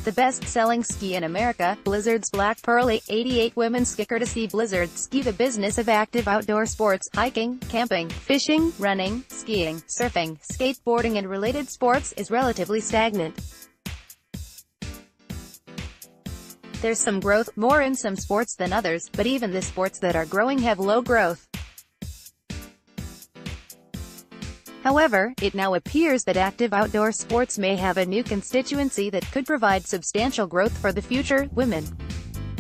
The best-selling ski in America, Blizzard's Black Pearl 88 women's skiCourtesy. Blizzard Ski. The business of active outdoor sports, hiking, camping, fishing, running, skiing, surfing, skateboarding and related sports, is relatively stagnant. There's some growth, more in some sports than others, but even the sports that are growing have low growth. However, it now appears that active outdoor sports may have a new constituency that could provide substantial growth for the future: women.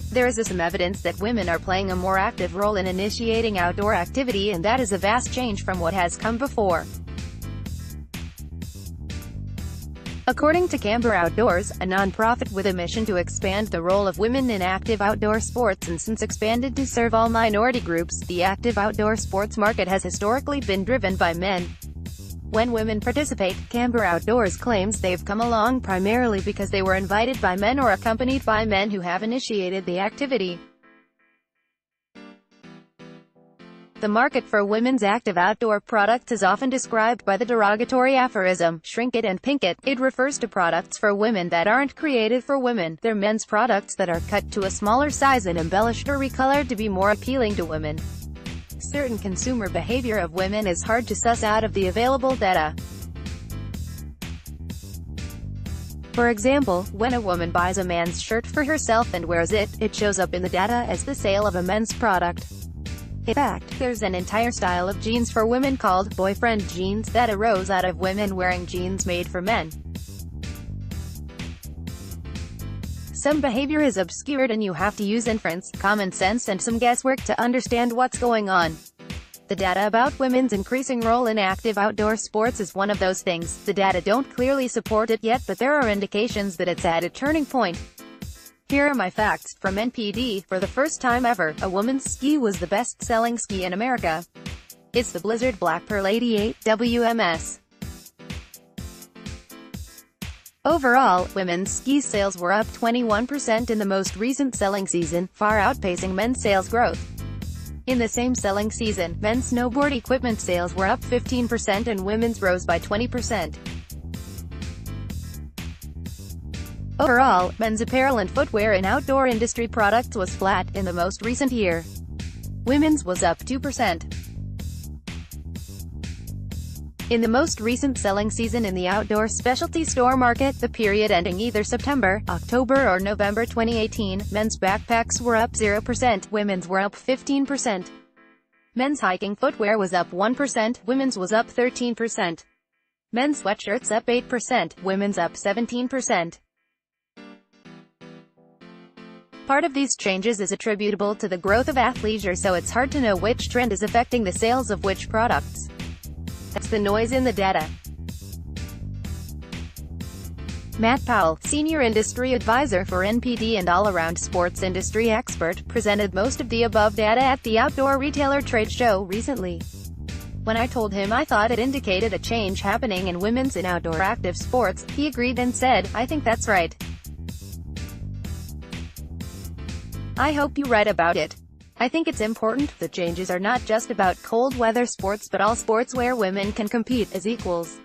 There is some evidence that women are playing a more active role in initiating outdoor activity, and that is a vast change from what has come before. According to Camber Outdoors, a non-profit with a mission to expand the role of women in active outdoor sports and since expanded to serve all minority groups, the active outdoor sports market has historically been driven by men. When women participate, Camber Outdoors claims they've come along primarily because they were invited by men or accompanied by men who have initiated the activity. The market for women's active outdoor products is often described by the derogatory aphorism, "shrink it and pink it." It refers to products for women that aren't created for women. They're men's products that are cut to a smaller size and embellished or recolored to be more appealing to women. Certain consumer behavior of women is hard to suss out of the available data. For example, when a woman buys a man's shirt for herself and wears it, it shows up in the data as the sale of a men's product. In fact, there's an entire style of jeans for women called boyfriend jeans that arose out of women wearing jeans made for men. Some behavior is obscured and you have to use inference, common sense and some guesswork to understand what's going on. The data about women's increasing role in active outdoor sports is one of those things. The data don't clearly support it yet, but there are indications that it's at a turning point. Here are my facts, from NPD. For the first time ever, a woman's ski was the best-selling ski in America. It's the Blizzard Black Pearl 88 WMS. Overall, women's ski sales were up 21% in the most recent selling season, far outpacing men's sales growth. In the same selling season, men's snowboard equipment sales were up 15% and women's rose by 20%. Overall, men's apparel and footwear in outdoor industry products was flat in the most recent year. Women's was up 2%. In the most recent selling season in the outdoor specialty store market, the period ending either September, October or November 2018, men's backpacks were up 0%, women's were up 15%. Men's hiking footwear was up 1%, women's was up 13%. Men's sweatshirts up 8%, women's up 17%. Part of these changes is attributable to the growth of athleisure, so it's hard to know which trend is affecting the sales of which products. That's the noise in the data. Matt Powell, senior industry advisor for NPD and all-around sports industry expert, presented most of the above data at the Outdoor Retailer trade show recently. When I told him I thought it indicated a change happening in women's and outdoor active sports, he agreed and said, "I think that's right. I hope you write about it. I think it's important. The changes are not just about cold weather sports but all sports where women can compete as equals."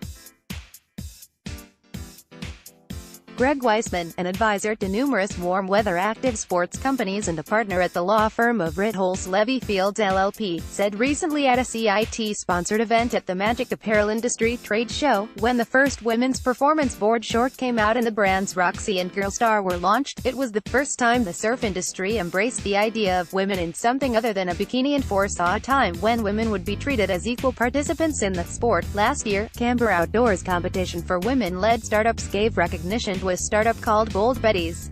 Greg Weissman, an advisor to numerous warm-weather active sports companies and a partner at the law firm of Ritholtz Levy Fields LLP, said recently at a CIT-sponsored event at the Magic Apparel Industry trade show, when the first women's performance board short came out and the brands Roxy and Girlstar were launched, it was the first time the surf industry embraced the idea of women in something other than a bikini and foresaw a time when women would be treated as equal participants in the sport. Last year, Camber Outdoors competition for women-led startups gave recognition to a startup called Bold Betties.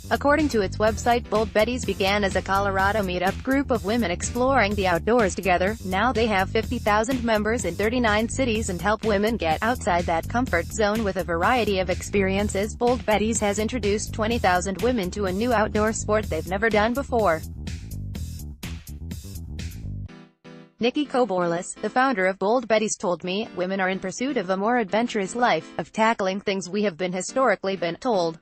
According to its website, Bold Betties began as a Colorado meetup group of women exploring the outdoors together. Now they have 50,000 members in 39 cities and help women get outside that comfort zone with a variety of experiences. Bold Betties has introduced 20,000 women to a new outdoor sport they've never done before. Nikki Koborlis, the founder of Bold Betties, told me, "Women are in pursuit of a more adventurous life, of tackling things we have been historically told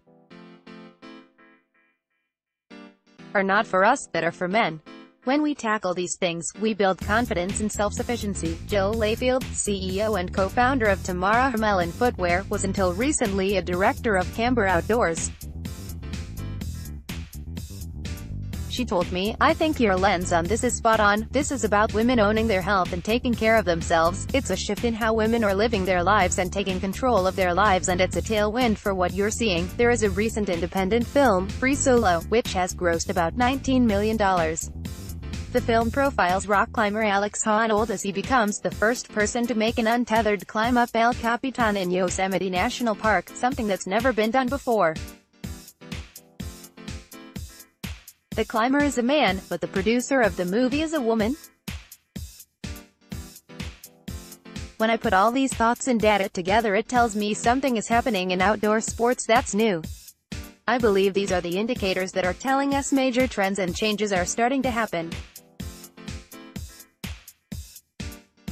are not for us, that are for men. When we tackle these things, we build confidence and self-sufficiency. Jill Layfield, CEO and co-founder of Tamara Hermelin Footwear, was until recently a director of Camber Outdoors. She told me, "I think your lens on this is spot on. This is about women owning their health and taking care of themselves. It's a shift in how women are living their lives and taking control of their lives, and it's a tailwind for what you're seeing." There is a recent independent film, Free Solo, which has grossed about $19 million. The film profiles rock climber Alex Honnold as he becomes the first person to make an untethered climb up El Capitan in Yosemite National Park, something that's never been done before. The climber is a man, but the producer of the movie is a woman. When I put all these thoughts and data together, it tells me something is happening in outdoor sports that's new. I believe these are the indicators that are telling us major trends and changes are starting to happen.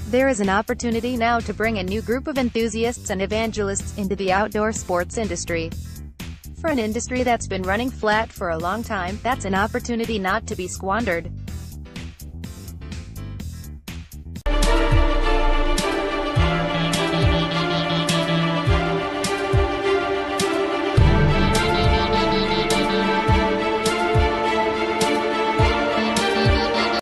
There is an opportunity now to bring a new group of enthusiasts and evangelists into the outdoor sports industry. For an industry that's been running flat for a long time, that's an opportunity not to be squandered.